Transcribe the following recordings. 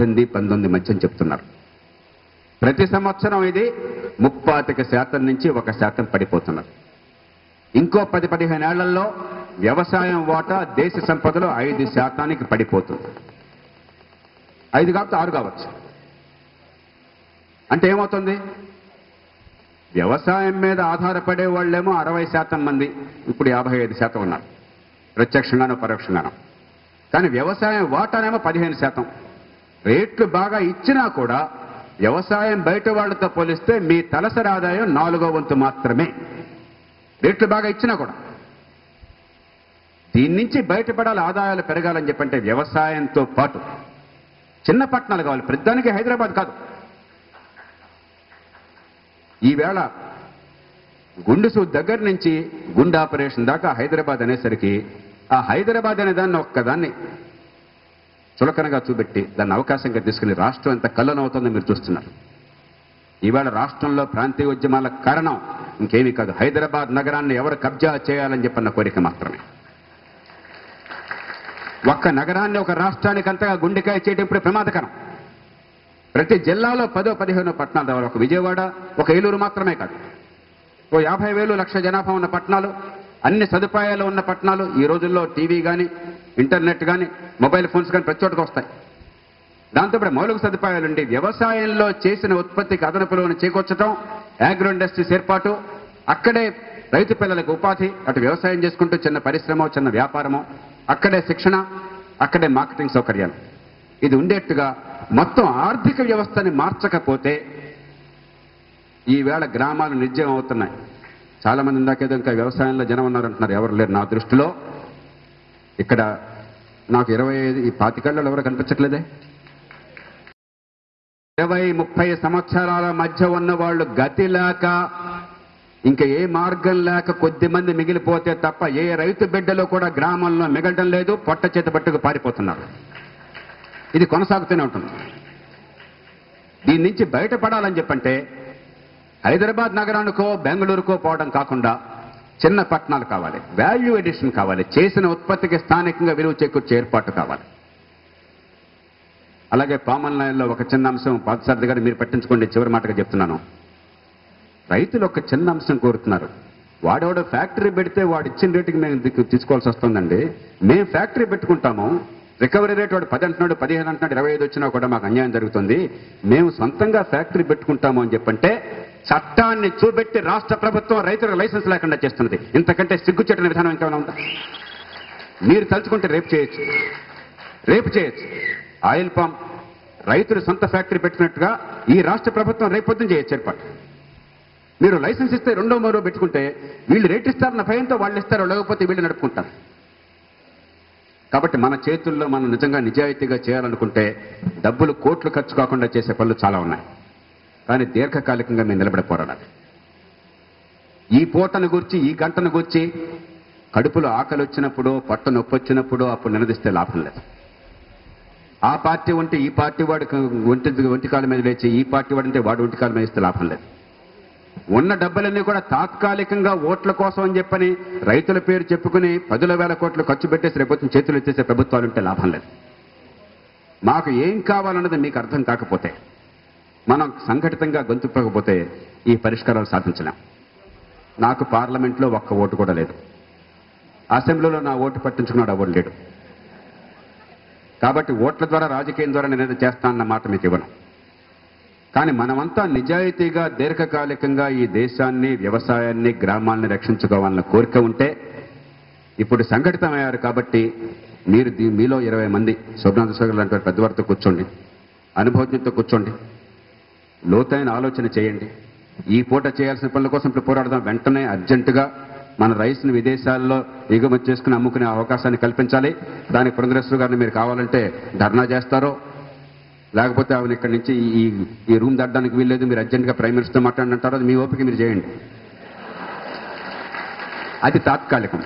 19 మధ్య చెప్తున్నారు. ప్రతి సంవత్సరం ఇది 35% నుంచి 1% పడిపోతున్నారు. ఇంకో 10-15 ఏళ్లలో వ్యవసాయం వాటా దేశ సంపదలో 5% పడిపోతుంది. 5 కాకపోతే 6 కావచ్చు. అంటే ఏమవుతుంది? వ్యవసాయం మీద ఆధారపడే వాళ్ళేమో 60% మంది, ఇప్పుడు 55% ఉన్నారు, ప్రత్యక్షంగానో పరోక్షంగానో. కానీ వ్యవసాయం వాటానేమో 15%. రేట్లు బాగా ఇచ్చినా కూడా వ్యవసాయం బయట వాళ్లతో పోలిస్తే మీ తలసరి ఆదాయం 4వ వంతు మాత్రమే, రేట్లు బాగా ఇచ్చినా కూడా. దీని నుంచి బయటపడాలి, ఆదాయాలు పెరగాలని చెప్పంటే వ్యవసాయంతో పాటు చిన్న పట్టణాలు కావాలి. ప్రతిదానికి హైదరాబాద్ కాదు. ఈవేళ గుండుసు దగ్గర నుంచి గుండె ఆపరేషన్ దాకా హైదరాబాద్ అనేసరికి ఆ హైదరాబాద్ అనే దాన్ని ఒక్కదాన్ని చులకనగా చూపెట్టి దాన్ని అవకాశంగా తీసుకుని రాష్ట్రం ఎంత కళ్ళనవుతుందో మీరు చూస్తున్నారు. ఈవేళ రాష్ట్రంలో ప్రాంతీయ ఉద్యమాల కారణం ఇంకేమీ కాదు, హైదరాబాద్ నగరాన్ని ఎవరు కబ్జా చేయాలని చెప్పన్న కోరిక మాత్రమే. ఒక్క నగరాన్ని ఒక రాష్ట్రానికి అంతగా గుండెకాయ చేయడం ఇప్పుడు ప్రమాదకరం. ప్రతి జిల్లాలో 10-15 పట్టణాలు రావాలి. ఒక విజయవాడ, ఒక ఏలూరు మాత్రమే కాదు, ఓ 50,000 లక్ష జనాభా ఉన్న పట్టణాలు, అన్ని సదుపాయాలు ఉన్న పట్టణాలు. ఈ రోజుల్లో టీవీ కానీ, ఇంటర్నెట్ కానీ, మొబైల్ ఫోన్స్ కానీ ప్రతి చోటకు వస్తాయి. దాంతో ఇప్పుడు మౌలిక సదుపాయాలుండి వ్యవసాయంలో చేసిన ఉత్పత్తికి అదనపులను చేకూర్చడం, అగ్రో ఇండస్ట్రీస్ ఏర్పాటు, అక్కడే రైతు పిల్లలకు ఉపాధి, అటు వ్యవసాయం చేసుకుంటూ చిన్న పరిశ్రమ, చిన్న వ్యాపారమో, అక్కడే శిక్షణ, అక్కడే మార్కెటింగ్ సౌకర్యాలు, ఇది ఉండేట్టుగా మొత్తం ఆర్థిక వ్యవస్థని మార్చకపోతే ఈవేళ గ్రామాలు నిర్జీవం అవుతున్నాయి. చాలా మంది ఇందాకేదో ఇంకా వ్యవసాయంలో జనం ఉన్నారంటున్నారు. ఎవరు లేరు నా దృష్టిలో. ఇక్కడ నాకు 25-25 ఎవరో కనిపించట్లేదే. 20-30 సంవత్సరాల మధ్య ఉన్న వాళ్ళు గతి లేక, ఇంకా ఏ మార్గం లేక కొద్ది మంది మిగిలిపోతే తప్ప ఏ రైతు బిడ్డలో కూడా గ్రామంలో మిగలడం లేదు. పొట్ట చేత పట్టుకు పారిపోతున్నారు. ఇది కొనసాగుతూనే ఉంటుంది. దీని నుంచి బయటపడాలని చెప్పంటే హైదరాబాద్ నగరానికో బెంగళూరుకో పోవడం కాకుండా చిన్న పట్టణాలు కావాలి, వాల్యూ ఎడిషన్ కావాలి, చేసిన ఉత్పత్తికి స్థానికంగా విలువ చేకూర్చే ఏర్పాటు కావాలి. అలాగే పామన్ లైన్లో ఒక చిన్న అంశం పాదసారథి గారు మీరు పట్టించుకోండి, చివరి మాటగా చెప్తున్నాను. రైతులు ఒక చిన్న అంశం కోరుతున్నారు. వాడెవడో ఫ్యాక్టరీ పెడితే వాడు ఇచ్చిన రేటుకి మేము తీసుకోవాల్సి వస్తుందండి. మేము ఫ్యాక్టరీ పెట్టుకుంటాము, రికవరీ రేట్ వాడు 10 అంటున్నాడు, 15 అంటున్నాడు, 25 వచ్చినా కూడా మాకు అన్యాయం జరుగుతుంది, మేము సొంతంగా ఫ్యాక్టరీ పెట్టుకుంటాము అని చెప్పంటే చట్టాన్ని చూపెట్టి రాష్ట్ర ప్రభుత్వం రైతులకు లైసెన్స్ లేకుండా చేస్తున్నది. ఇంతకంటే సిగ్గుచెట్టిన విధానం ఇంకేమైనా ఉందా? మీరు తలుచుకుంటే రేపు చేయొచ్చు. ఆయిల్ పామ్ రైతులు సొంత ఫ్యాక్టరీ పెట్టినట్టుగా ఈ రాష్ట్ర ప్రభుత్వం రేపొద్దున చేయొచ్చు ఏర్పాటు. మీరు లైసెన్స్ ఇస్తే 2-3 పెట్టుకుంటే వీళ్ళు రేట్ ఇస్తారన్న భయంతో వాళ్ళు ఇస్తారు, లేకపోతే వీళ్ళు నడుపుకుంటారు. కాబట్టి మన చేతుల్లో మనం నిజంగా నిజాయితీగా చేయాలనుకుంటే డబ్బులు కోట్లు ఖర్చు కాకుండా చేసే పనులు చాలా ఉన్నాయి. కానీ దీర్ఘకాలికంగా మేము నిలబడి పోరాడాలి. ఈ పూటను గురించి, ఈ గంటను గురించి కడుపులో ఆకలి వచ్చినప్పుడు, పొట్ట నొప్పి వచ్చినప్పుడు అప్పుడు నిలదీస్తే లాభం లేదు. ఆ పార్టీ ఉంటే ఈ పార్టీ వాడికి ఒంటికాల మీద లేచి, ఈ పార్టీ వాడంటే వాడు ఒంటికాల మీద ఇస్తే లాభం లేదు. ఉన్న డబ్బులన్నీ కూడా తాత్కాలికంగా ఓట్ల కోసం అని చెప్పని రైతుల పేరు చెప్పుకుని 10,000 కోట్లు ఖర్చు పెట్టేసి రేపొచ్చిన చేతులు ఎత్తేసే ప్రభుత్వాలు ఉంటే లాభం లేదు. మాకు ఏం కావాలన్నది మీకు అర్థం కాకపోతే, మనం సంఘటితంగా గొంతుపకపోతే ఈ పరిష్కారాలు సాధించలేం. నాకు పార్లమెంట్లో ఒక్క ఓటు కూడా లేదు. అసెంబ్లీలో నా ఓటు పట్టించుకున్నాడు ఎవరు లేడు. కాబట్టి ఓట్ల ద్వారా, రాజకీయం ద్వారా నేను చేస్తానన్న మాట మీకు ఇవ్వను. కానీ మనమంతా నిజాయితీగా దీర్ఘకాలికంగా ఈ దేశాన్ని, వ్యవసాయాన్ని, గ్రామాలని రక్షించుకోవాలన్న కోరిక ఉంటే ఇప్పుడు సంఘటితమయ్యారు. కాబట్టి మీరు మీలో 20 మంది శోభనాథ లాంటి పెద్దవారితో కూర్చోండి, అనుభవజ్ఞతో కూర్చోండి, లోతైన ఆలోచన చేయండి. ఈ పూట చేయాల్సిన పనుల కోసం ఇప్పుడు పోరాడదాం. వెంటనే అర్జెంటుగా మన రైస్ని విదేశాల్లో ఎగుమతి చేసుకుని అమ్ముకునే అవకాశాన్ని కల్పించాలి. దానికి పురంధరేశ్వర గారిని మీరు కావాలంటే ధర్నా చేస్తారో, లేకపోతే ఆవిడ ఇక్కడి నుంచి ఈ రూమ్ దాటడానికి వీల్లేదు, మీరు అర్జెంటుగా ప్రైమ్ మినిస్టర్తో మాట్లాడంటారో, అది మీ ఓపిక, మీరు చేయండి. అది తాత్కాలికం,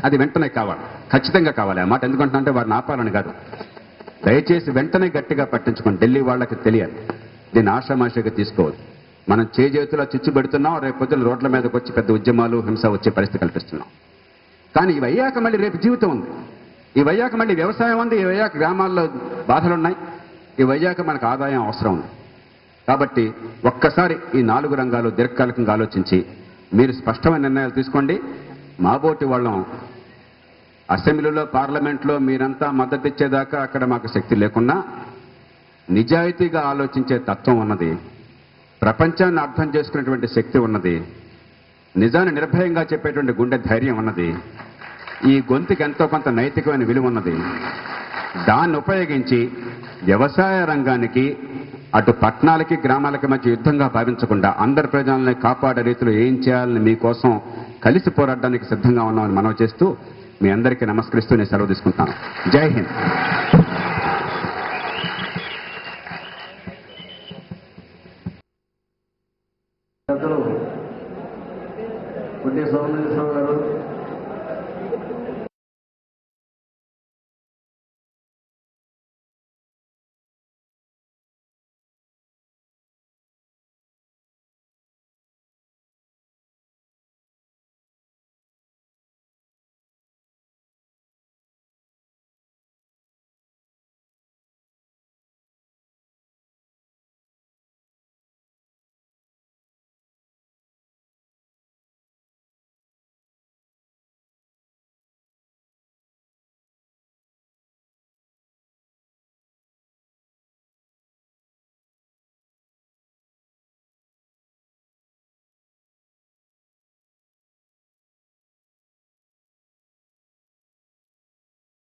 అది వెంటనే కావాలి, ఖచ్చితంగా కావాలి. ఆ మాట ఎందుకంటే వారిని ఆపాలని కాదు. దయచేసి వెంటనే గట్టిగా పట్టించుకోండి. ఢిల్లీ వాళ్ళకి తెలియాలి. దీన్ని ఆషామాషిగా తీసుకోవద్దు. మనం చేతులా చిచ్చు పెడుతున్నాం, రేపు పొద్దున రోడ్ల మీదకి వచ్చి పెద్ద ఉద్యమాలు, హింస వచ్చే పరిస్థితి కల్పిస్తున్నాం. కానీ ఇవి అయ్యాక మళ్ళీ రేపు జీవితం ఉంది, ఇవి అయ్యాక మళ్ళీ వ్యవసాయం ఉంది, ఇవి అయ్యాక గ్రామాల్లో బాధలున్నాయి, ఇవయ్యాక మనకు ఆదాయం అవసరం ఉంది. కాబట్టి ఒక్కసారి ఈ 4 రంగాలు దీర్ఘకాలికంగా ఆలోచించి మీరు స్పష్టమైన నిర్ణయాలు తీసుకోండి. మాబోటి వాళ్ళం అసెంబ్లీలో, పార్లమెంట్లో మీరంతా మద్దతు ఇచ్చేదాకా అక్కడ మాకు శక్తి లేకున్నా నిజాయితీగా ఆలోచించే తత్వం ఉన్నది, ప్రపంచాన్ని అర్థం చేసుకునేటువంటి శక్తి ఉన్నది, నిజాన్ని నిర్భయంగా చెప్పేటువంటి గుండె ధైర్యం ఉన్నది, ఈ గొంతుకి ఎంతో కొంత నైతికమైన విలువ ఉన్నది. దాన్ని ఉపయోగించి వ్యవసాయ రంగానికి అటు పట్టణాలకి గ్రామాలకి మధ్య యుద్ధంగా భావించకుండా అందరి ప్రజల్ని కాపాడే రీతిలో ఏం చేయాలని మీకోసం కలిసి పోరాడడానికి సిద్ధంగా ఉన్నామని మనవి చేస్తూ మీ అందరికీ నమస్కరిస్తూ నేను సెలవు తీసుకుంటాను. జై హింద్. పుట్టే సోమేశ్వరరావు గారు